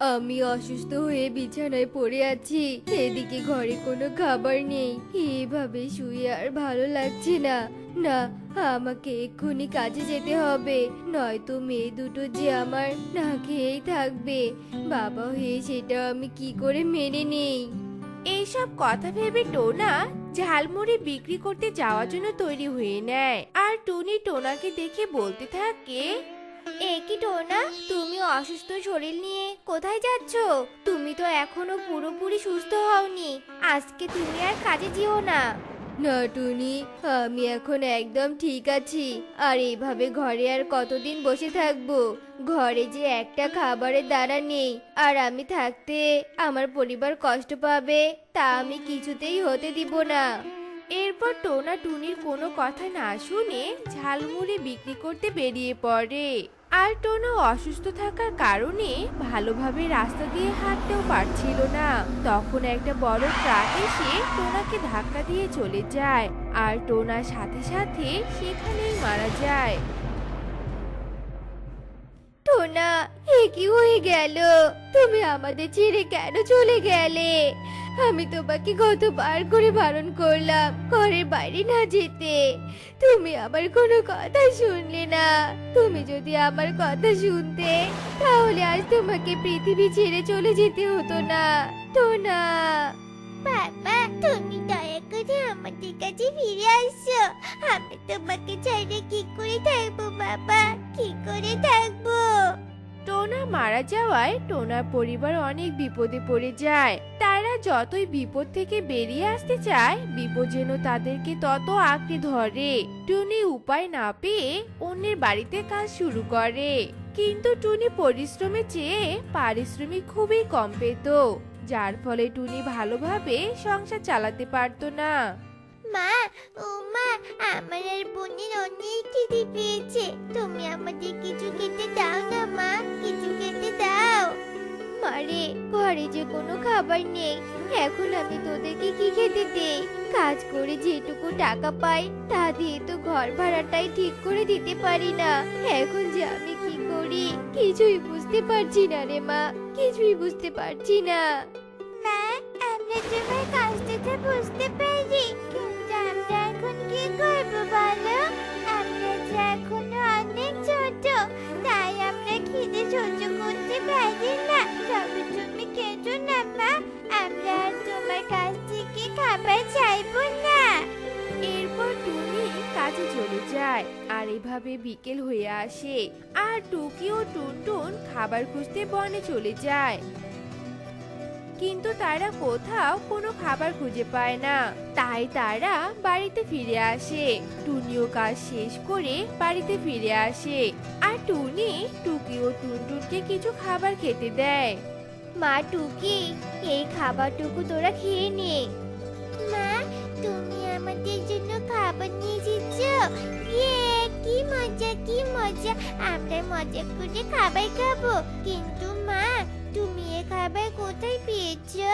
আমি অসুস্থ হয়ে বিছানায় পড়ে আছি, এদিকে ঘরে কোনো খাবার নেই। এভাবে শুয়ে আর ভালো লাগছে না। না, আমাকে এক্ষুনি কাজে যেতে হবে, নয়তো মেয়ে দুটো যে আমার না খেয়েই থাকবে। বাবা হয়ে সেটা আমি কি করে মেনে নেই। এইসব কথা ভেবে টোনা ঝালমুড়ি বিক্রি করতে যাওয়ার জন্য তৈরি হয়ে নেয়। আর টুনি টোনাকে দেখে বলতে থাকে, এ কি টোনা, তুমি অসুস্থ শরীর নিয়ে কোথায় যাচ্ছ? তুমি তো এখনো পুরোপুরি সুস্থ হওনি। আজকে তুমি আর কাজে যেও না। না টুনি, আমি এখন একদম ঠিক আছি। আর এইভাবে ঘরে আর কতদিন বসে থাকবো? ঘরে যে একটা খাবারের দানা নেই, আর আমি থাকতে আমার পরিবার কষ্ট পাবে, তা আমি কিছুতেই হতে দিব না। এরপর টোনা টুনির কোনো কথা না শুনে ঝালমুড়ি বিক্রি করতে বেরিয়ে পড়ে। আর টোনা অসুস্থ থাকার কারণে ভালোভাবে রাস্তা দিয়ে হাঁটতেও পারছিল না। তখন একটা বড় ট্রাক এসে টোনাকে ধাক্কা দিয়ে চলে যায়, আর টোনার সাথে সাথে সেখানেই মারা যায়। টোনা, এ কি হয়ে গেল? তুমি আমাদের ছেড়ে কেন চলে গেলে? আমি তোমাকে কতবার করে বারণ করলাম ঘরের বাইরে না যেতে, তুমি আমার কোনো কথা শুনলে না। তুমি যদি আমার কথা শুনতে, তাহলে আজ তোমাকে পৃথিবী ছেড়ে চলে যেতে হতো না। টোনা, বাবা তুমি দয়া করে আমাদের কাছে ফিরে আসো। আমি তোমাকে ছেড়ে কি করে থাকবো বাবা, কি করে থাকবো? টোনা মারা যাওয়ায় টোনার পরিবার অনেক বিপদে পড়ে যায়। তারা যতই বিপদ থেকে বেরিয়ে আসতে চায়, বিপদ যেন তাদেরকে তত আঁকড়ে ধরে। টুনি উপায় না পেয়ে অন্যের বাড়িতে কাজ শুরু করে, কিন্তু টুনি পরিশ্রমের চেয়ে পারিশ্রমিক খুবই কম পেত, যার ফলে টুনি ভালোভাবে সংসার চালাতে পারতো না। মা, ও মা, আমার আর বোনের অনেক খিদে পেয়েছে, তুমি আমাদের কিছু খেতে দাও না মা, কিছু খেতে দাও। মারে, ঘরে যে কোনো খাবার নেই, এখন আমি তোদেরকে কি খেতে দেই? কাজ করে যেটুকু টাকা পাই তা দিয়ে তো ঘর ভাড়াটাই ঠিক করে দিতে পারি না। এখন যে আমি কি করি কিছুই বুঝতে পারছি না রে মা, কিছুই বুঝতে পারছি না। মা, আমরা তোমার কষ্টটা বুঝতে পারি, কিন্তু আমরা এখন কি করব বলো? আমরা যে এখনো অনেক ছোট, তাই আমরা খিদে সহ্য করতে পারি না। তবে তুমি কেঁদো না মা, আমরা আর তোমার কাছ থেকে খাবার চাইবো না। এরপর টুনি কাজে চলে যায়, আর এভাবে বিকেল হয়ে আসে। আর টুকি ও টুনটুন খাবার খুঁজতে বনে চলে যায়, কিন্তু তারা কোথাও কোনো খাবার খুঁজে পায় না। তাই তারা বাড়িতে ফিরে আসে। টুনিও কাজ শেষ করে বাড়িতে ফিরে আসে, আর টুনি টুকি ও টুনটুনকে কিছু খাবার খেতে দেয়। মা টুকি, এই খাবারটুকু তোরা খেয়ে নে। মা, তুমি আমাদের জন্য খাবার নিয়ে এসেছো? ইয়ে, কি মজা কি মজা, আমরা মজা করে খাবার খাবো। কিন্তু মা, তুমি এই খাবার কোথায় পেয়েছো?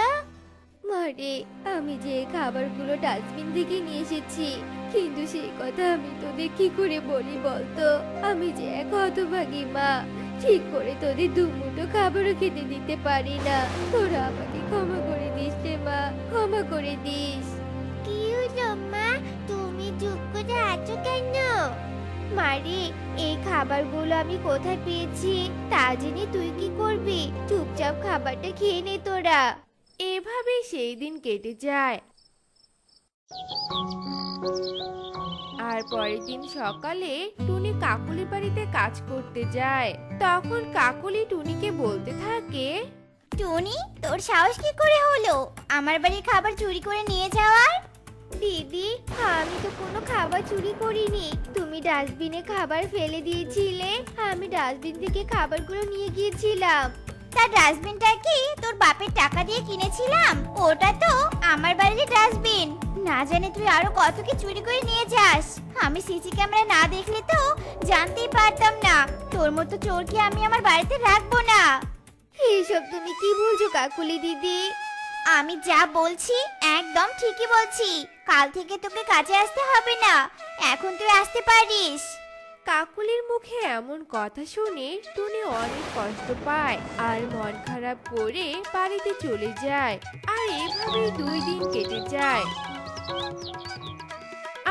মারে, আমি যে এই খাবারগুলো ডাস্টবিন থেকে নিয়ে এসেছি, কিন্তু সেই কথা আমি তোদের কি করে বলি বলতো? আমি যে এক হতভাগী মা, ঠিক করে তোদের দুমুঠো খাবারও খেতে দিতে পারি না। তোরা আমাকে ক্ষমা করে দিস রে মা, ক্ষমা করে দিস। কি হলো মা, তুমি চুপ করে আছো কেন? মারে, এই খাবারগুলো আমি কোথায় পেয়েছি তা জেনে তুই কি করবি? চুপচাপ খাবারটা খেয়ে নে তোরা। এভাবেই সেই দিন কেটে যায়। আর পরের দিন সকালে টুনি কাকুলির বাড়িতে কাজ করতে যায়। তখন কাকুলি টুনিকে বলতে থাকে, টনি, তোর সাহস কি করে হলো আমার বাড়ির খাবার চুরি করে নিয়ে যাওয়ার? দিদি, আমি তো কোনো খাবার চুরি করিনি। তুমি ডাস্টবিনে খাবার ফেলে দিয়েছিলে, আমি ডাস্টবিন থেকে খাবারগুলো নিয়ে গিয়েছিলাম। তা ডাস্টবিনটা কি তোর বাপের টাকা দিয়ে কিনেছিলাম? ওটা তো আমার বাড়ির ডাস্টবিন। না জানি তুই আরো কত কি চুরি করে নিয়ে যাস। আমি সিসি ক্যামেরা না দেখলে তো জানতেই পারতাম না। তোর মতো চোরকে আমি আমার বাড়িতে রাখবো না। এইসব তুমি কি বলছো কাকুলি দিদি? আমি যা বলছি একদম ঠিকই বলছি। কাল থেকে তোকে কাজে আসতে হবে না, এখন তুই আসতে পারিস। কাকুলির মুখে এমন কথা শুনে টুনি অনেক কষ্ট পায় আর মন খারাপ করে বাড়িতে চলে যায়। আর এভাবেই 2 দিন কেটে যায়।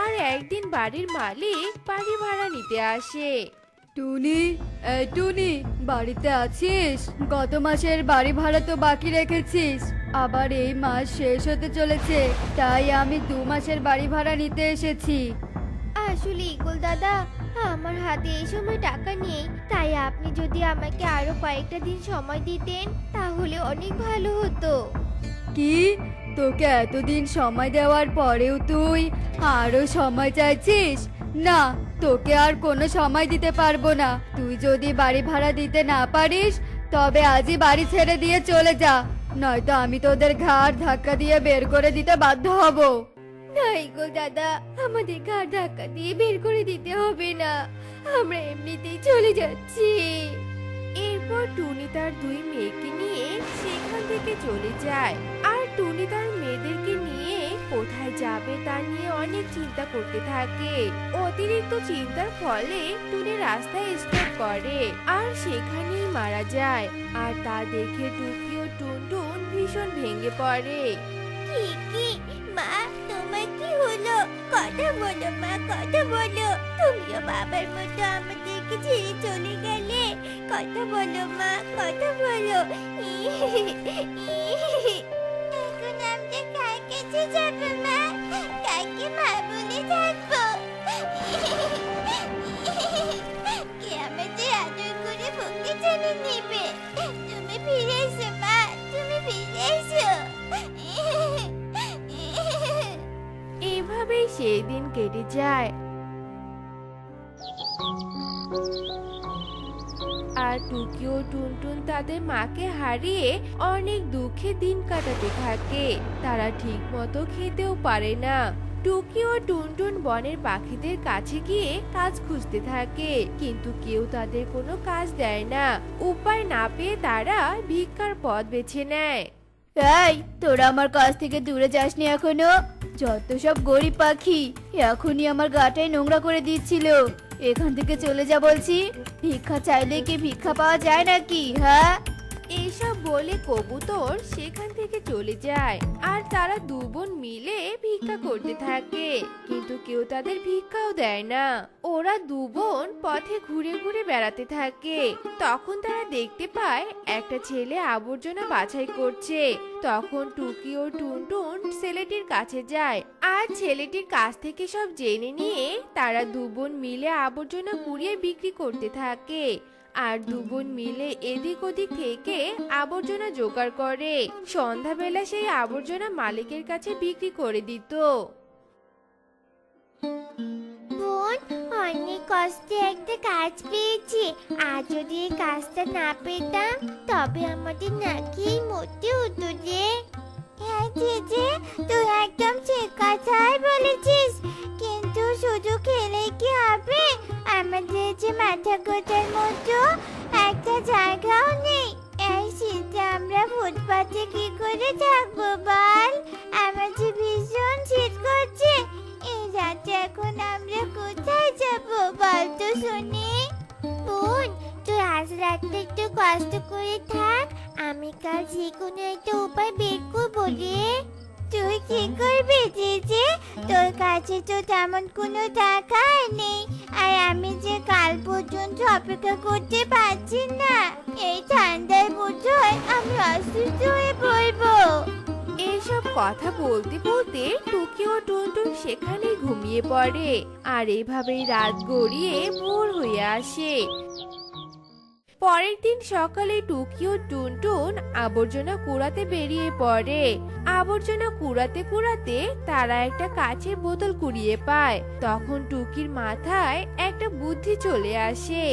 আর একদিন বাড়ির মালিক বাড়ি ভাড়া নিতে আসে। টুনি, এই টুনি, বাড়িতে আছিস? গত মাসের বাড়ি ভাড়া তো বাকি রেখেছিস, আবার এই মাস শেষ হতে চলেছে, তাই আমি 2 মাসের বাড়ি ভাড়া নিতে এসেছি। আসলে ইগল দাদা, আমার হাতে এই সময় টাকা নেই, তাই আপনি যদি আমাকে আরো কয়েকটা দিন সময় দিতেন তাহলে অনেক ভালো হতো। কি, তোকে এতদিন সময় দেওয়ার পরেও তুই আরো সময় চাইছিস? না, তোকে আর কোনো সময় দিতে পারবো না। তুই যদি বাড়ি ভাড়া দিতে না পারিস তবে আজই বাড়ি ছেড়ে দিয়ে চলে যা, নয়তো আমি তোদের ঘাড় ধাক্কা দিয়ে বের করে দিতে বাধ্য হব। না ইগল দাদা, আমাদের ঘাড় ধাক্কা দিয়ে বের করে দিতে হবে না, আমরা এমনিতেই চলে যাচ্ছি। এরপর টুনি তার 2 মেয়েকে নিয়ে সেখান থেকে চলে যায়। আর টুনি তার মেয়েদেরকে নিয়ে কোথায় যাবে তা নিয়ে অনেক চিন্তা করতে থাকে। অতিরিক্ত চিন্তার ফলে টুনি রাস্তায় স্টপ করে আর সেখানেই মারা যায়। আর তা দেখে টুকি ও টুনটুন ভীষণ ভেঙে পড়ে। কি মা, তোমার কি হলো? কথা বলো মা, কথা বলো। তুমিও বাবার মতো আমাদেরকে ছেড়ে চলে গেলে। কথা বলো মা, কথা বলো। এখন আমরা কার কাছে যাবো মা? কাকে মা বলে থাকবো? কে আমাদের আদর করে বুকে টেনে নেবে? তুমি ফিরে এসো মা, তুমি ফিরে এসো। এভাবেই সেই দিন কেটে যায়। আর টুকি ও টুনটুন তাদের মাকে হারিয়ে অনেক দুঃখে দিন কাটাতে থাকে। তারা ঠিক মতো খেতেও পারে না। টুকি ও টুনটুন বনের পাখিদের কাছে গিয়ে কাজ খুঁজতে থাকে, কিন্তু কেউ তাদের কোনো কাজ দেয় না। উপায় না পেয়ে তারা ভিক্ষার পথ বেছে নেয়। এই, তোরা আমার কাছ থেকে দূরে যাসনি এখনো? যত সব গরিব পাখি এখনই আমার গাটায় নোংরা করে দিচ্ছিল। এখান থেকে চলে যা বলছি। ভিক্ষা চাইলে কি ভিক্ষা পাওয়া যায় নাকি? হ্যাঁ, এইসব বলে কবুতর সেখান থেকে চলে যায়। আর তারা 2 বোন মিলে ভিক্ষা করতে থাকে, কিন্তু কেউ তাদের ভিক্ষাও দেয় না। ওরা 2 বোন পথে ঘুরে ঘুরে বেড়াতে থাকে। তখন তারা দেখতে পায় একটা ছেলে আবর্জনা বাছাই করছে। তখন টুকি ও টুনটুন ছেলেটির কাছে যায় আর ছেলেটির কাছ থেকে সব জেনে নিয়ে তারা 2 বোন মিলে আবর্জনা কুড়িয়ে বিক্রি করতে থাকে। আর 2 বোন মিলে এদিক ওদিক থেকে আবর্জনা জোগাড় করে সন্ধ্যাবেলা সেই আবর্জনা মালিকের কাছে বিক্রি করে দিত। বোন, অনেক কষ্টে একটা কাজ পেয়েছি, আর যদি এই কাজটা না পেতাম তবে আমাদের না খেয়ে মরতে হতো রে। হ্যাঁ জেজে, তুই একদম ঠিক কথাই বলেছিস, কিন্তু শুধু খেলে কি হবে? আমাদের যে মাথা গোটার মতো একটা জায়গাও নেই। এই শীতে আমরা ফুটপাতে কি করে থাকবো বল? আমার যে ভীষণ শীত করছে। এই রাতে এখন আমরা কোথায় যাবো বল তো শুনি? বোন, তুই আজ রাতে একটু কষ্ট করে থাক, আমি কাল যে কোনো একটা উপায় বের করবো রে। তুই কি করবি জেজে? তোর কাছে তো তেমন কোনো টাকা নেই, আর আমি যে কাল পর্যন্ত অপেক্ষা করতে পারছি না। এই ঠান্ডায় বোধহয় আমি অসুস্থ হয়ে পড়বো। এইসব কথা বলতে বলতে টুকি ও টুনটুন সেখানেই ঘুমিয়ে পড়ে। আর এভাবেই রাত গড়িয়ে ভোর হয়ে আসে। পরের দিন সকালে টুকি ও টুনটুন আবর্জনা কুড়াতে বেরিয়ে পড়ে। আবর্জনা কুড়াতে কুড়াতে তারা একটা কাচের বোতল কুড়িয়ে পায়। তখন টুকির মাথায় একটা বুদ্ধি চলে আসে।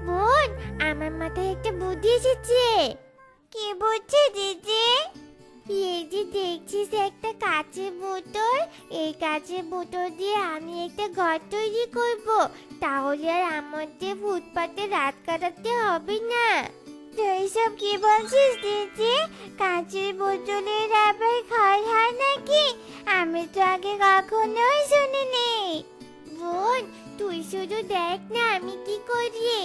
বোন, আমার মাথায় একটা বুদ্ধি এসেছে। কি বুদ্ধি দিদি? এই যে দেখছিস একটা কাচের বোতল, এই কাচের বোতল দিয়ে আমি একটা ঘর তৈরি করব, তাহলে আর আমাদের ফুটপাতে রাত কাটাতে হবে না। তুই সব কি বলছিস দিদি? কাচের বোতলের আবার ঘর হয় নাকি? আমি তো আগে কখনোই শুনিনি। বোন, তুই শুধু দেখ না আমি কি করি।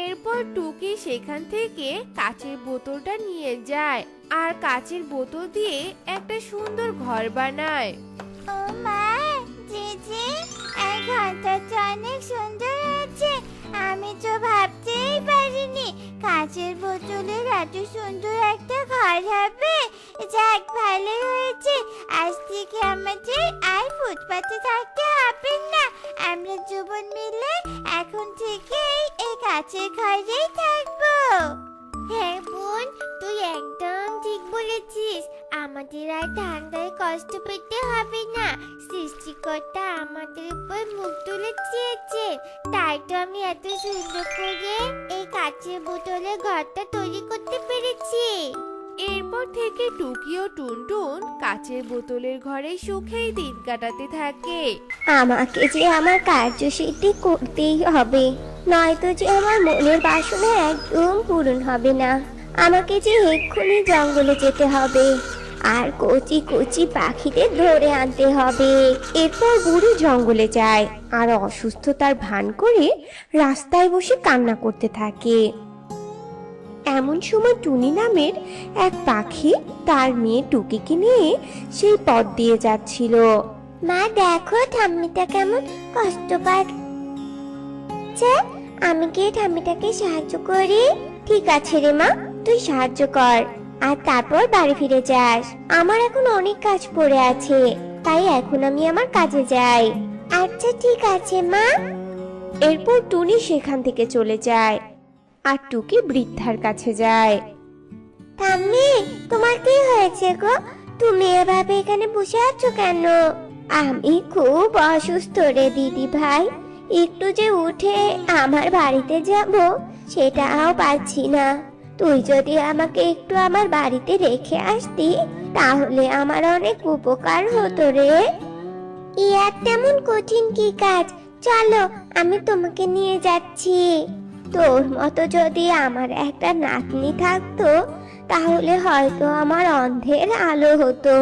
এরপর টুকি সেখান থেকে কাচের বোতলটা নিয়ে যায় আর কাচের বোতল দিয়ে একটা সুন্দর ঘর বানায়। ও মা, জেজে, এই ঘরটা তো অনেক সুন্দর আছে। আমি তো ভাবতেই পারিনি কাচের বোতলের এত সুন্দর একটা ঘর হবে। যাক, ভালো হয়েছে। আজ থেকে আমাদের আর ফুটপাতে থাকতে হবে না। আমরা জীবন মিলে এখন থেকেই এই কাচের ঘরেই থাকবো। হ্যাঁ বোন, তুই একদম ঠিক বলেছিস। আমাদের আর ঠান্ডায় কষ্ট পেতে হবে না। সৃষ্টিকর্তা আমাদের উপর মুখ তুলে চেয়েছে, তাই তো আমি এত সুন্দর করে এই কাচের বোতলে ঘরটা তৈরি করতে পেরেছি। এরপর থেকে টুকি ও টুনটুন কাচের বোতলের ঘরে সুখেই দিন কাটাতে থাকে। আমাকে যে আমার কার্যসিদ্ধি করতেই হবে, নয়তো যে আমার মনের বাসনা একদম পূরণ হবে না। আমাকে যে এক্ষুনি জঙ্গলে যেতে হবে আর কচি কচি পাখিদের ধরে আনতে হবে। এরপর বুড়ি জঙ্গলে যায় আর অসুস্থতার ভান করে রাস্তায় বসে কান্না করতে থাকে। এমন সময় টুনি নামের এক পাখি তার মেয়ে টুকিকে নিয়ে সেই পথ দিয়ে যাচ্ছিল। মা দেখো, ঠাম্মিটা কেমন কষ্ট পাচ্ছে। আমি কি ঠাম্মিটাকে সাহায্য করি? ঠিক আছে রে মা, তুই সাহায্য কর আর তারপর বাড়ি ফিরে যাস। আমার এখন অনেক কাজ পড়ে আছে, তাই এখন আমি আমার কাজে যাই। আচ্ছা ঠিক আছে মা। এরপর টুনি সেখান থেকে চলে যায় আর টুকি বৃদ্ধার কাছে যায়। ঠাম্মি, তোমার কি হয়েছে গো? তুমি এভাবে এখানে বসে আছো কেন? আমি খুব অসুস্থ রে দিদি ভাই। একটু যে উঠে আমার বাড়িতে যাব সেটাও পারছি না। তুই যদি আমাকে একটু আমার বাড়িতে রেখে আসতি তাহলে আমার অনেক উপকার হতো রে। ইয়ার তেমন কঠিন কি কাজ? চলো, আমি তোমাকে নিয়ে যাচ্ছি। তোর মতো যদি আমার একটা নাতনি থাকতো তাহলে হয়তো আমার অন্ধের আলো হতো।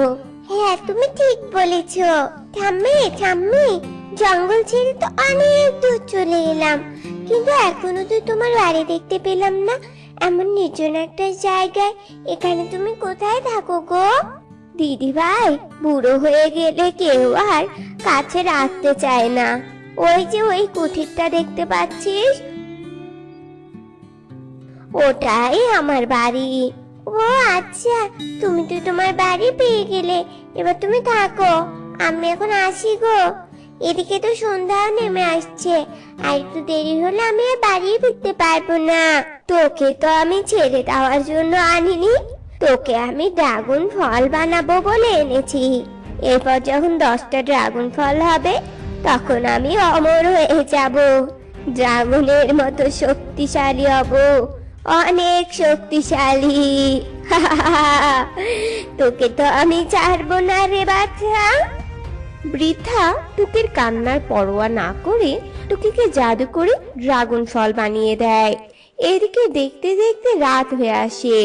হ্যাঁ, তুমি ঠিক বলেছ। ঠাম্মি ঠাম্মি, জঙ্গল ছেড়ে তো অনেক দূর চলে এলাম, কিন্তু এখনো তো তোমার বাড়ি দেখতে পেলাম না। এমন নির্জন একটা জায়গায় এখানে তুমি কোথায় থাকো গো? দিদি ভাই, বুড়ো হয়ে গেলে কেউ আর কাছে রাখতে চায় না। ওই যে ওই কুঠিরটা দেখতে পাচ্ছিস, ওটাই আমার বাড়ি। ও আচ্ছা, তুমি তো তোমার বাড়ি পেয়ে গেলে, এবার তুমি থাকো। আমি এখন আসি গো। এদিকে তো সন্ধ্যাও নেমে আসছে, আর একটু দেরি হলে আমি আর বাড়ি ফিরতে পারবো না। তোকে তো আমি ছেড়ে দেওয়ার জন্য আনিনি, তোকে আমি ড্রাগন ফল বানাবো বলে এনেছি। এরপর যখন 10টা ড্রাগন ফল হবে তখন আমি অমর হয়ে যাব, ড্রাগনের মতো শক্তিশালী হব, অনেক শক্তিশালী। তোকে তো আমি ছাড়বো না রে বাচ্চা। বৃদ্ধা টুকির কান্নার পরোয়া না করে টুকিকে জাদু করে ড্রাগন ফল বানিয়ে দেয়। এদিকে দেখতে দেখতে রাত হয়ে আসে।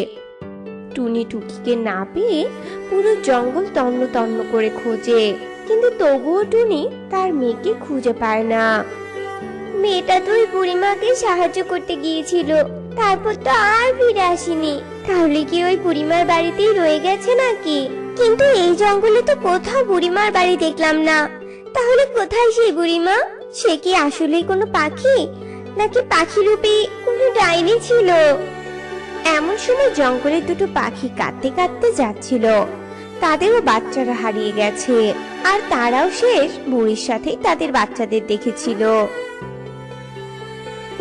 টুনি টুকিকে না পেয়ে পুরো জঙ্গল তন্ন তন্ন করে খোঁজে, কিন্তু তবুও টুনি তার মেয়েকে খুঁজে পায় না। মেয়েটা তো ওই বুড়িমাকে সাহায্য করতে গিয়েছিল, তারপর তো আর ফিরে আসেনি। তাহলে কি ওই বুড়িমার বাড়িতেই রয়ে গেছে নাকি? কিন্তু এই জঙ্গলে তো কোথাও বুড়িমার বাড়ি দেখলাম না। তাহলে কোথায় সেই বুড়িমা? সে কি আসলেই কোনো পাখি, নাকি পাখি রূপী কোনো ডাইনি ছিল? এমন সময় জঙ্গলে দুটো পাখি কাঁদতে কাঁদতে যাচ্ছিল। তাদেরও বাচ্চারা হারিয়ে গেছে, আর তারাও শেষ বুড়ির সাথেই তাদের বাচ্চাদের দেখেছিল।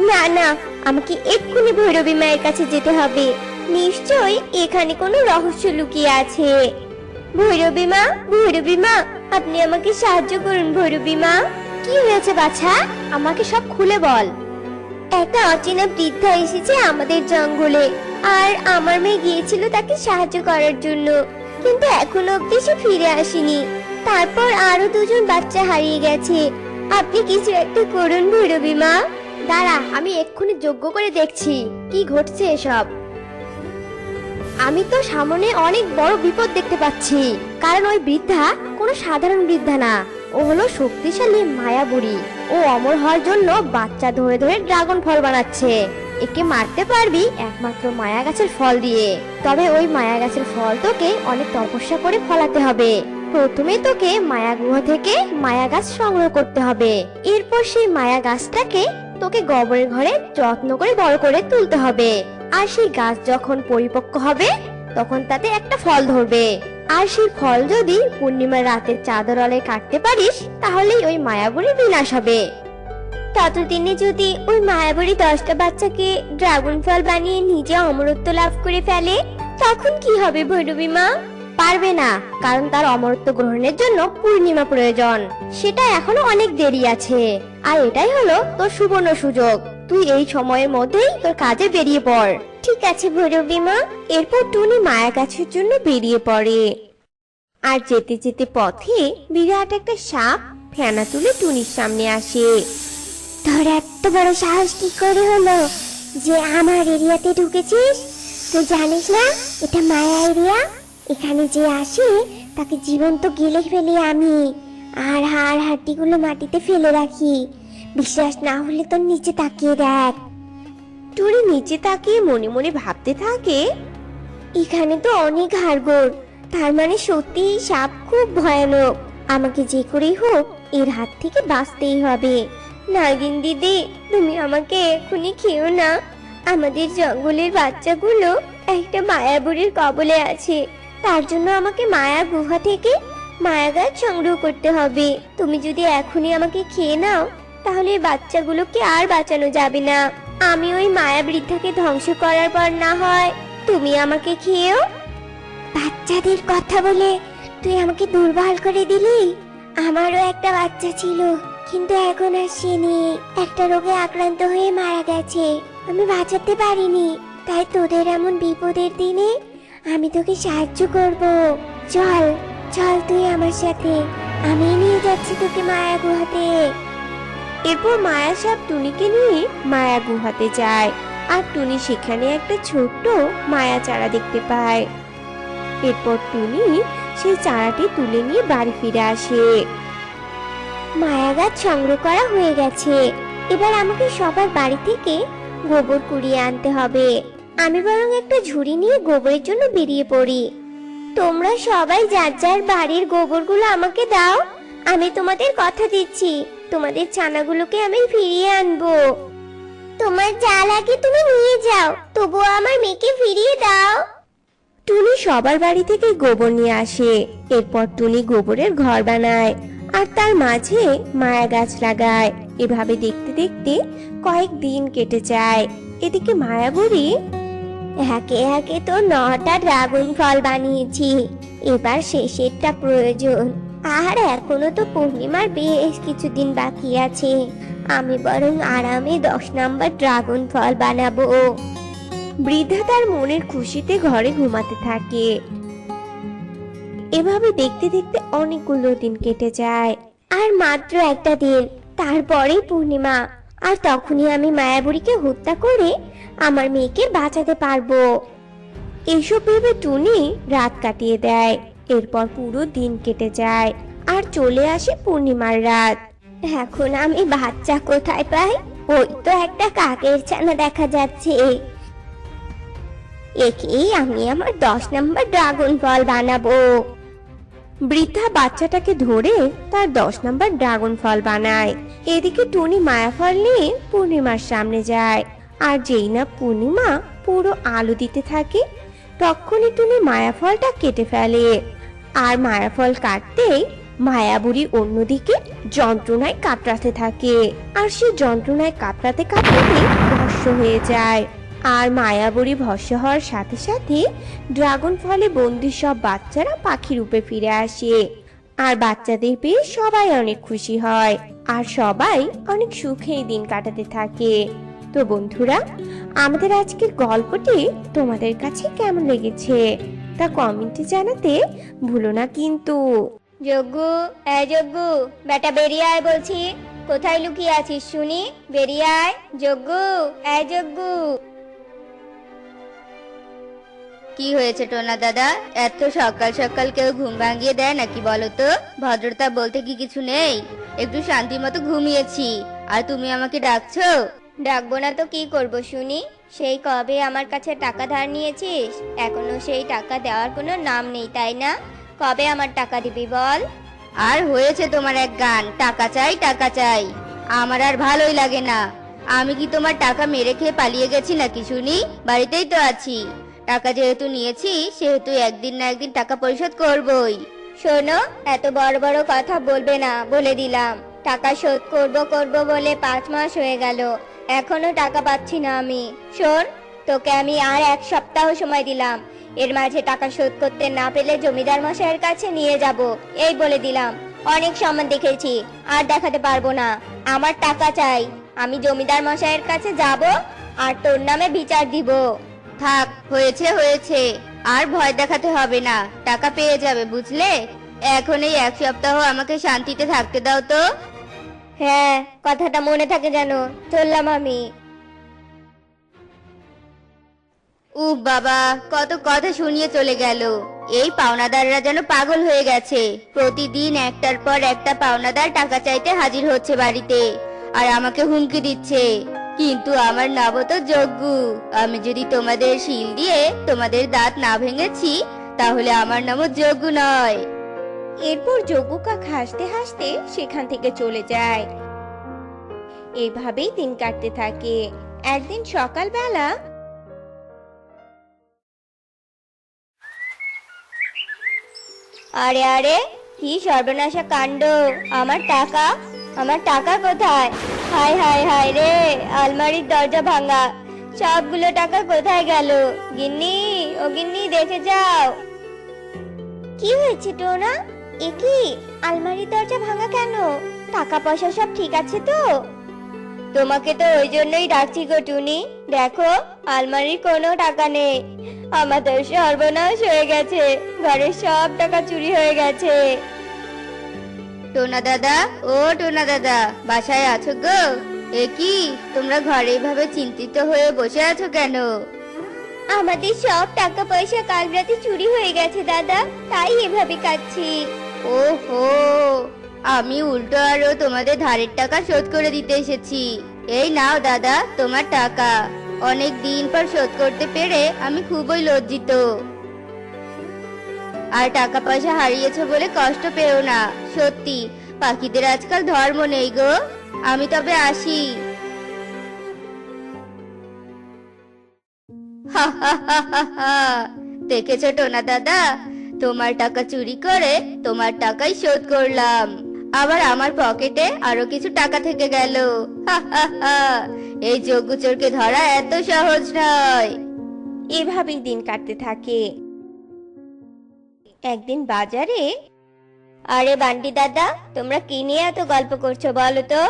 না না, আমাকে এক্ষুনি ভৈরবী মায়ের কাছে যেতে হবে। নিশ্চয়ই এখানে কোনো রহস্য লুকিয়ে আছে। ভৈরবী মা, ভৈরবী মা, আপনি আমাকে সাহায্য করুন ভৈরবী মা। কি হয়েছে বাছা? আমাকে সব খুলে বল। একটা অচেনা বৃদ্ধা এসেছে আমাদের জঙ্গলে, আর আমার মেয়ে গিয়েছিল তাকে সাহায্য করার জন্য, কিন্তু এখনো অব্দি সে ফিরে আসেনি। তারপর আরো 2জন বাচ্চা হারিয়ে গেছে। আপনি কিছু একটা করুন ভৈরবী মা। দাঁড়া, আমি এক্ষুনি যজ্ঞ করে দেখছি কি ঘটছে এসব। আমি তো সামনে অনেক বড় বিপদ দেখতে পাচ্ছি, কারণ ওই বৃদ্ধা কোনো সাধারণ বৃদ্ধা না, ও হলো শক্তিশালী মায়া বুড়ি। ও অমর হওয়ার জন্য বাচ্চা ধরে ধরে ড্রাগন ফল বানাচ্ছে। একে মারতে পারবি একমাত্র মায়া গাছের ফল দিয়ে। তবে ওই মায়া গাছের ফল তোকে অনেক তপস্যা করে ফলাতে হবে। প্রথমে তোকে মায়া গুহা থেকে মায়া গাছ সংগ্রহ করতে হবে। এরপর সেই মায়া গাছটাকে তোকে গোবরের ঘরে যত্ন করে বড় করে তুলতে হবে। আর সেই গাছ যখন পরিপক্ক হবে তখন তাতে একটা ফল ধরবে। আর সেই ফল যদি পূর্ণিমার রাতের চাঁদের আলোয় কাটতে পারিস তাহলেই ওই মায়াবুড়ির বিনাশ হবে। ততদিনে যদি ওই মায়াবুড়ি 10টা বাচ্চাকে ড্রাগন ফল বানিয়ে নিজে অমরত্ব লাভ করে ফেলে তখন কি হবে ভৈরবী মা? পারবে না, কারণ তার অমরত্ব গ্রহণের জন্য পূর্ণিমা প্রয়োজন। সেটা এখনো অনেক দেরি আছে। আর এটাই হলো তোর সুবর্ণ সুযোগ। তুই এই সময়ের মধ্যেই তোর কাজে বেরিয়ে পড়। ঠিক আছে ভৈরবী মা। এরপর টুনি মায়া গাছের জন্য বেরিয়ে পড়ে। আর যেতে যেতে পথে বিরাট একটা সাপ ফেনা তুলে টুনির সামনে আসে। তোর এত বড় সাহস কি করে হলো যে আমার এরিয়াতে ঢুকেছিস? তুই জানিস না এটা মায়া এরিয়া? এখানে যে আসে তাকে জীবন্ত গিলে ফেলি আমি, আর হাড় হাড্ডিগুলো মাটিতে ফেলে রাখি। বিশ্বাস না হলে তোর নিচে তাকিয়ে দেখ। টুনি নিচে তাকিয়ে মনে মনে ভাবতে থাকে, এখানে তো অনেক হাড়গোড়, তার মানে সত্যি এই সাপ খুব ভয়ানক। আমাকে যে করেই হোক এর হাত থেকে বাঁচতেই হবে। নাগিন দিদি, তুমি আমাকে এখনই খেও না। আমাদের জঙ্গলের বাচ্চাগুলো একটা মায়াবুড়ির কবলে আছে। তার জন্য আমাকে মায়া গুহা থেকে মায়া গাছ সংগ্রহ করতে হবে। তুমি যদি এখনই আমাকে খেয়ে নাও তাহলে এই বাচ্চাগুলোকে আর বাঁচানো যাবে না। আমি ওই মায়া বৃদ্ধাকে ধ্বংস করার পর না হয় তুমি আমাকে খেয়েও। বাচ্চাদের কথা বলে তুই আমাকে দুর্বল করে দিলি। আমারও একটা বাচ্চা ছিল, কিন্তু এখন আর সে নেই। একটা রোগে আক্রান্ত হয়ে মারা গেছে। আমি বাঁচাতে পারিনি, তাই তোদের এমন বিপদের দিনে আমি তোকে সাহায্য করব। চল চল তুই আমার সাথে, আমি নিয়ে যাচ্ছি তোকে মায়া গুহাতে। এরপর মায়া সাপ টুনিকে নিয়ে মায়া গুহাতে যায়। আর টুনি সেখানে একটা ছোট্ট মায়া চারা দেখতে পায়। এরপর টুনি সেই চারাটি তুলে নিয়ে বাড়ি ফিরে আসে। মায়া গাছ সংগ্রহ করা হয়ে গেছে। এবার আমাকে সবার বাড়ি থেকে গোবর কুড়িয়ে আনতে হবে। আমি বরং একটা ঝুড়ি নিয়ে গোবরের জন্য বেরিয়ে পড়ি। তোমরা সবাই যার যার বাড়ির গোবরগুলো আমাকে দাও। আমি তোমাদের কথা দিচ্ছি, তোমাদের ছানাগুলোকে আমি ফিরিয়ে আনবো। তোমার যা লাগে তুমি নিয়ে যাও, তবুও আমার মেয়েকে ফিরিয়ে দাও। টুনি সবার বাড়ি থেকে গোবর নিয়ে আসে। এরপর টুনি গোবরের ঘর বানায় আর তার মাঝে মায়া গাছ লাগায়। এভাবে দেখতে দেখতে কয়েকদিন কেটে যায়। এদিকে মায়াবুড়ি একে একে তো 9টা ড্রাগন ফল বানিয়েছি, এবার শেষেরটা প্রয়োজন। আর এখনো তো পূর্ণিমার বেশ কিছুদিন বাকি আছে। আমি বরং আরামে 10 নম্বর ড্রাগন ফল বানাবো। বৃদ্ধা তার মনের খুশিতে ঘরে ঘুমাতে থাকে। এভাবে দেখতে দেখতে অনেকগুলো দিন কেটে যায়। আর মাত্র একটা দিন, তারপরেই পূর্ণিমা। আর তখনই আমি মায়াবুড়িকে হত্যা করে আমার মেয়েকে বাঁচাতে পারবো। এসব ভেবে টুনি রাত কাটিয়ে দেয়। এরপর পুরো দিন কেটে যায় আর চলে আসে পূর্ণিমার রাত। এখন আমি বাচ্চা কোথায় পাই? ওই তো একটা কাকের ছানা দেখা যাচ্ছে। একেই আমি আমার 10 নম্বর ড্রাগন ফল বানাবো। বৃদ্ধা বাচ্চাটাকে ধরে তার 10 নম্বর ড্রাগন ফল বানায়। এদিকে টুনি মায়া ফল নিয়ে পূর্ণিমার সামনে যায়। আর যেই না পূর্ণিমা পুরো আলো দিতে থাকে তখনই টুনি মায়া ফলটা কেটে ফেলে। আর মায়া ফল কাটতেই মায়াবুড়ি অন্যদিকে যন্ত্রণায় কাতরাতে থাকে। আর সে যন্ত্রণায় কাতরাতে কাতরাতে ভস্ম হয়ে যায়। আর মায়াবুড়ি ভস্ম হওয়ার সাথে সাথে ড্রাগন ফলে বন্দি সব বাচ্চারা পাখি রূপে ফিরে আসে। আর বাচ্চাদের পেয়ে সবাই অনেক খুশি হয় আর সবাই অনেক সুখে দিন কাটাতে থাকে। তো বন্ধুরা, আমাদের আজকের গল্পটি তোমাদের কাছে কেমন লেগেছে তা কমেন্টে জানাতে ভুলো না কিন্তু। যজ্ঞু, যজ্ঞু, বেটা বেরিয়ে আয় বলছি। কোথায় লুকিয়ে আছিস শুনি? বেরিয়ে আয়। যজ্ঞু, যজ্ঞু। কি হয়েছে টোনা দাদা? এত সকাল সকাল কেউ ঘুম ভাঙিয়ে দেয় নাকি বলো তো? ভদ্রতা বলতে কি কিছু নেই? একটু শান্তি মতো ঘুমিয়েছি, আর তুমি আমাকে ডাকছো? ডাকবো না তো কি করব শুনি? সেই কবে আমার কাছে টাকা ধার নিয়েছিস, এখনো সেই টাকা দেওয়ার কোনো নাম নেই তাই না? কবে আমার টাকা দিবি বল? আর হয়েছে তোমার এক গান, টাকা চাই টাকা চাই। আমার আর ভালোই লাগে না। আমি কি তোমার টাকা মেরে খেয়ে পালিয়ে গেছি নাকি শুনি? বাড়িতেই তো আছি। টাকা যেহেতু নিয়েছি সেহেতু একদিন না একদিন টাকা পরিশোধ করবই। শোনো, এত বড় বড় কথা বলবে না বলে দিলাম। টাকা শোধ করব বলে 5 মাস হয়ে গেল, এখনো টাকা পাচ্ছি না আমি। শোন, তোকে আমি আর 1 সপ্তাহ সময় দিলাম। এর মাঝে টাকা শোধ করতে না পেলে জমিদার মশাইয়ের কাছে নিয়ে যাব, এই বলে দিলাম। অনেক সম্মান দেখেছি, আর দেখাতে পারবো না। আমার টাকা চাই। আমি জমিদার মশাইয়ের কাছে যাব আর তোর নামে বিচার দিব। থাক, হয়েছে হয়েছে, আর ভয় দেখাতে হবে না। টাকা পেয়ে যাবে বুঝলে। এখন এই 1 সপ্তাহ আমাকে শান্তিতে থাকতে দাও তো। হ্যাঁ, কথাটা মনে থাকে যেন। চললাম আমি। উফ বাবা, কত কথা শুনিয়ে চলে গেল। এই পাওনাদাররা যেন পাগল হয়ে গেছে। প্রতিদিন একটার পর একটা পাওনাদার টাকা চাইতে হাজির হচ্ছে বাড়িতে, আর আমাকে হুমকি দিচ্ছে। কিন্তু আমার নামও তো যজ্ঞ। আমি যদি তোমাদের শিল দিয়ে তোমাদের দাঁত না ভেঙেছি, তাহলে আমার নামও যজ্ঞ নয়। এরপর যজ্ঞ কাক হাসতে হাসতে সেখান থেকে চলে যায়। এভাবেই দিন কাটতে থাকে। একদিন সকালবেলা আরে আরে, কি সর্বনাশা কাণ্ড! আমার টাকা, আমার টাকা কোথায়? হায় হায় হায় রে, আলমারির দরজা ভাঙা। সবগুলো টাকা কোথায় গেল? গিন্নি, ও গিন্নি, দেখে যাও। কি হয়েছে টোনা? এ কি, আলমারির দরজা ভাঙা কেন? টাকা পয়সা সব ঠিক আছে তো? তোমাকে তো ওই জন্যই ডাকছি গো টুনি। দেখো, আলমারির কোনো টাকা নেই। আমাদের সর্বনাশ হয়ে গেছে, ঘরের সব টাকা চুরি হয়ে গেছে। টোনা দাদা, ও টোনা দাদা, বাসায় আছো গো? এ কি, তোমরা ঘরে এভাবে চিন্তিত হয়ে বসে আছো কেন? আমাদের সব টাকা পয়সা কাল রাতে চুরি হয়ে গেছে দাদা, তাই এভাবে কাচ্ছি। ওহো, আমি উল্টো আরো তোমাদের ধারের টাকা শোধ করে দিতে এসেছি। এই নাও দাদা, তোমার টাকা। অনেক দিন পর শোধ করতে পেরে আমি খুবই লজ্জিত। আর টাকা পয়সা হারিয়েছো বলে কষ্ট পেও না। সত্যি, পাখিদের আজকাল ধর্ম নেই গো। আমি তবে আসি। হা হা হা হা হা। দেখেছো টোনা দাদা, তোমার টাকা চুরি করে তোমার টাকাই শোধ করলাম। আবার আমার পকেটে আরো কিছু টাকা থেকে গেল। হা হা হা। এই যজ্ঞ চোরকে ধরা এত সহজ নয়। এভাবেই দিন কাটতে থাকে। একদিন বাজারে আরে বান্টি দাদা, তোমরা কি নিয়ে এত গল্প করছো বলো তো?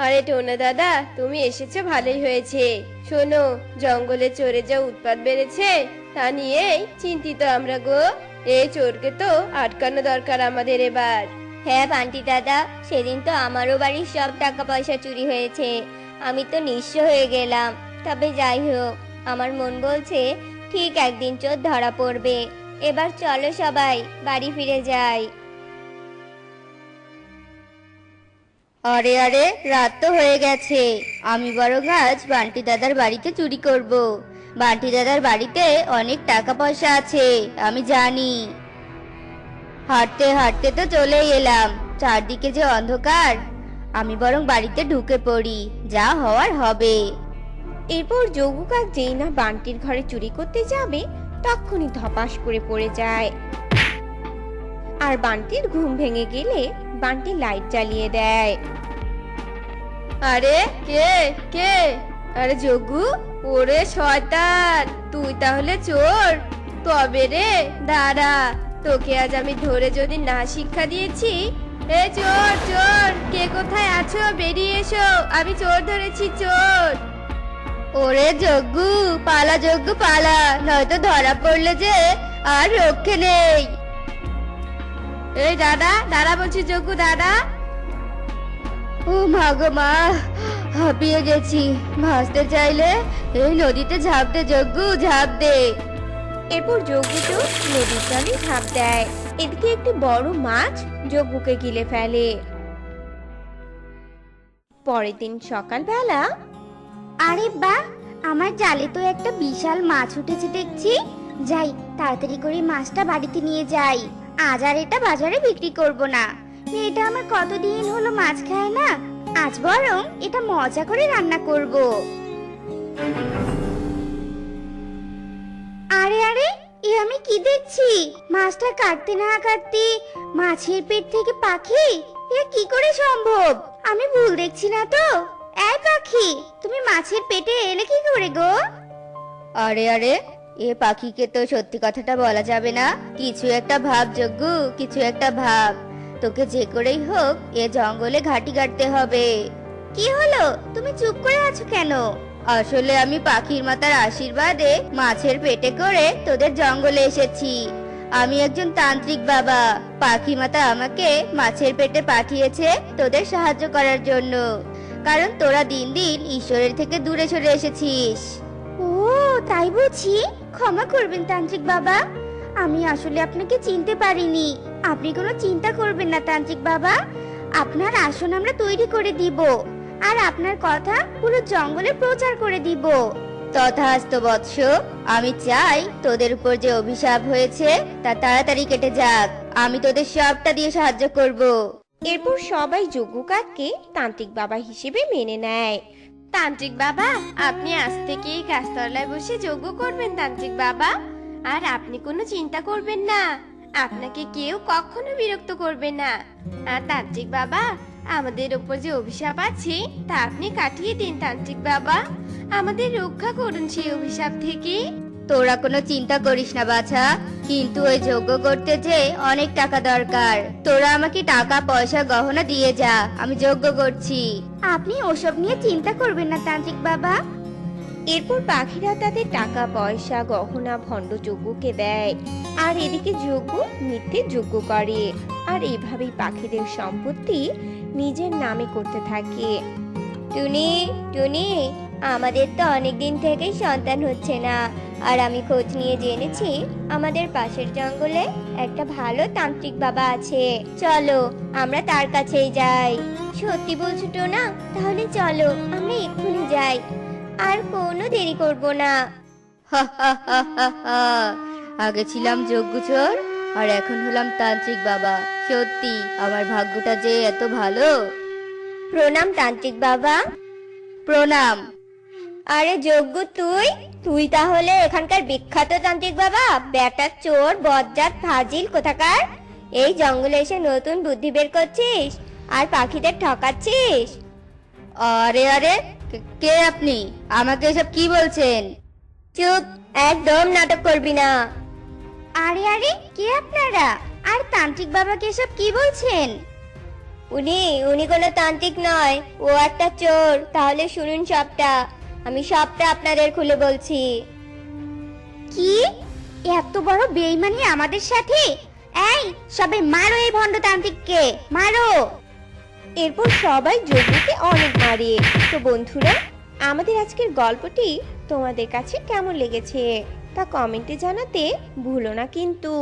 আরে টোনা দাদা, তুমি এসেছো ভালোই হয়েছে। শোনো, জঙ্গলে চোরে যা উৎপাত বেড়েছে তা নিয়েই চিন্তিত আমরা গো। এই চোরকে তো আটকানো দরকার আমাদের এবার। হ্যাঁ বান্টি দাদা, সেদিন তো আমারও বাড়ির সব টাকা পয়সা চুরি হয়েছে। আমি তো নিঃস্ব হয়ে গেলাম। তবে যাই হোক, আমার মন বলছে ঠিক একদিন চোর ধরা পড়বে। এবার চলো সবাই বাড়ি ফিরে যাই। আরে আরে, রাত তো হয়ে গেছে। আমি বরং আজ বান্টি দাদার বাড়িতে চুরি করব। বান্টি দাদার বাড়িতে অনেক টাকা পয়সা আছে, আমি জানি। হাঁটতে হাঁটতে তো চলেই এলাম, চারদিকে যে অন্ধকার। আমি বরং বাড়িতে ঢুকে পড়ি, যা হওয়ার হবে। এরপর যজ্ঞ কাক যেই না বান্টির ঘরে চুরি করতে যাবে, তখনই ধপাস করে পড়ে যায়। আর বান্টির ঘুম ভেঙে গেলে বান্টি লাইট জ্বালিয়ে দেয়। আরে কে কে? আরে যোগু, ওরে শয়তান, তুই তাহলে চোর? তবে রে দাঁড়া, তোকে আজ আমি ধরে যদি না শিক্ষা দিয়েছি। এ চোর চোর, কে কোথায় আছো? বেরিয়ে এসো, আমি চোর ধরেছি, চোর। ওরে যজ্ঞু, পালা যজ্ঞু পালা, নয়তো ধরা পড়লে যে আর রক্ষে নেই। এই দাদা, দাদা বলছি, যোগু দাদা। ও মা গো মা, হাঁপিয়ে গেছি। ভাসতে চাইলে এই নদীতে ঝাঁপ দে যজ্ঞু, ঝাঁপ দে। এরপর যজ্ঞ চোর নদীর জলে ঝাঁপ দেয়। এদিকে একটি বড় মাছ যজ্ঞকে গিলে ফেলে। পরের দিন সকালবেলা আরে বাহ, আমার জালে তো একটা বিশাল মাছ উঠেছে দেখছি। যাই, তাড়াতাড়ি করে মাছটা বাড়িতে নিয়ে যাই। আজ আর এটা বাজারে বিক্রি করব না। মেয়েটা আমার কতদিন হলো মাছ খায় না, আজ বরং এটা মজা করে রান্না করব। আরে আরে, এ আমি কি দেখছি? মাছটা কাটতে না কাটতে মাছের পেট থেকে পাখি? এ কি করে সম্ভব? আমি ভুল দেখছি না তো? এই পাখি, তুমি মাছের পেটে এলে কি করে গো? আরে আরে, এ পাখিকে তো সত্যি কথাটা বলা যাবে না। কিছু একটা ভাব যজ্ঞ, কিছু একটা ভাব। তোকে যে করেই হোক এ জঙ্গলে ঘাটি কাটতে হবে। কি হলো, তুমি চুপ করে আছো কেন? আসলে আমি পাখির মাতার আশীর্বাদে মাছের পেটে করে তোদের জঙ্গলে এসেছি। আমি একজন তান্ত্রিক বাবা। পাখি মাতা আমাকে মাছের পেটে পাঠিয়েছে তোদের সাহায্য করার জন্য, কারণ তোরা দিন দিন ঈশ্বরের থেকে দূরে সরে এসেছিস। ও তাই বুঝি? ক্ষমা করবেন তান্ত্রিক বাবা, আমি আসলে আপনাকে চিনতে পারিনি। আপনি কোনো চিন্তা করবেন না তান্ত্রিক বাবা, আপনার আসন আমরা তৈরি করে দিব, আর আপনার কথা পুরো জঙ্গলে প্রচার করে দিব। তথাস্তু বৎস, আমি চাই তোদের উপর যে অভিশাপ হয়েছে তা তাড়াতাড়ি কেটে যাক। আমি তোদের সবটা দিয়ে সাহায্য করব। এরপর সবাই যজ্ঞ কাককে তান্ত্রিক বাবা হিসেবে মেনে নেয়। তান্ত্রিক বাবা, আপনি আজ থেকে এই গাছতলায় বসে যজ্ঞ করবেন তান্ত্রিক বাবা। আর আপনি কোনো চিন্তা করবেন না, আপনাকে কেউ কখনো বিরক্ত করবে না। আর তান্ত্রিক বাবা, আমাদের উপর যে অভিশাপ আছে তা আপনি কাটিয়ে দিন তান্ত্রিক বাবা। আমাদের রক্ষা করুন সেই অভিশাপ থেকে। তোরা কোনো চিন্তা করিস না বাছা, কিন্তু ওই যজ্ঞ করতে যে অনেক টাকা দরকার। তোরা আমাকে টাকা পয়সা গহনা দিয়ে যা, আমি যজ্ঞ করছি। আপনি ওসব নিয়ে চিন্তা করবেন না তান্ত্রিক বাবা। এরপর পাখিরা তাদের টাকা পয়সা গহনা ভণ্ড যজ্ঞকে দেয়, আর এদিকে যজ্ঞ মিথ্যে যজ্ঞ করে। আর এভাবেই পাখিদের সম্পত্তি নিজের নামে করতে থাকে। টুনি টুনি, আমাদের তো অনেকদিন থেকেই সন্তান হচ্ছে না, আর আমি খোঁজ নিয়ে জেনেছি আমাদের পাশের জঙ্গলে একটা ভালো তান্ত্রিক বাবা আছে। চলো আমরা তার কাছেই যাই। সত্যি বলছো টোনা? তাহলে চলো আমরা এক্ষুনি যাই, আর কোনো দেরি করব না। আগে ছিলাম যজ্ঞচোর, আর এখন হলাম তান্ত্রিক বাবা। সত্যি আমার ভাগ্যটা যে এত ভালো। প্রণাম তান্ত্রিক বাবা। প্রণাম। আরে যজ্ঞ, তুই তাহলে এখানকার বিখ্যাত তান্ত্রিক বাবা? বেটা চোর, বজ্জাত, ফাজিল কোথাকার! এই জঙ্গলে এসে নতুন বুদ্ধি বের করছিস আর পাখিদের ঠকাচ্ছিস? আরে আরে, কে আপনি? আমাকে এসব কি বলছেন? চুপ, একদম নাটক করবি না। আরে আরে, কে আপনারা? আর তান্ত্রিক বাবাকে এসব কি বলছেন? উনি কোনো তান্ত্রিক নয়, ও একটা চোর। তাহলে শুনুন সবটা, আমি সবটা আপনাদের খুলে বলছি। কি এত বড় বেইমানি আমাদের সাথে? এই সবাই মারো এই ভণ্ড তান্ত্রিককে, মারো। এরপর সবাই যজ্ঞকে অনেক মারে। তো বন্ধুরা, আমাদের আজকের গল্পটি তোমাদের কাছে কেমন লেগেছে তা কমেন্টে জানাতে ভুলো না কিন্তু।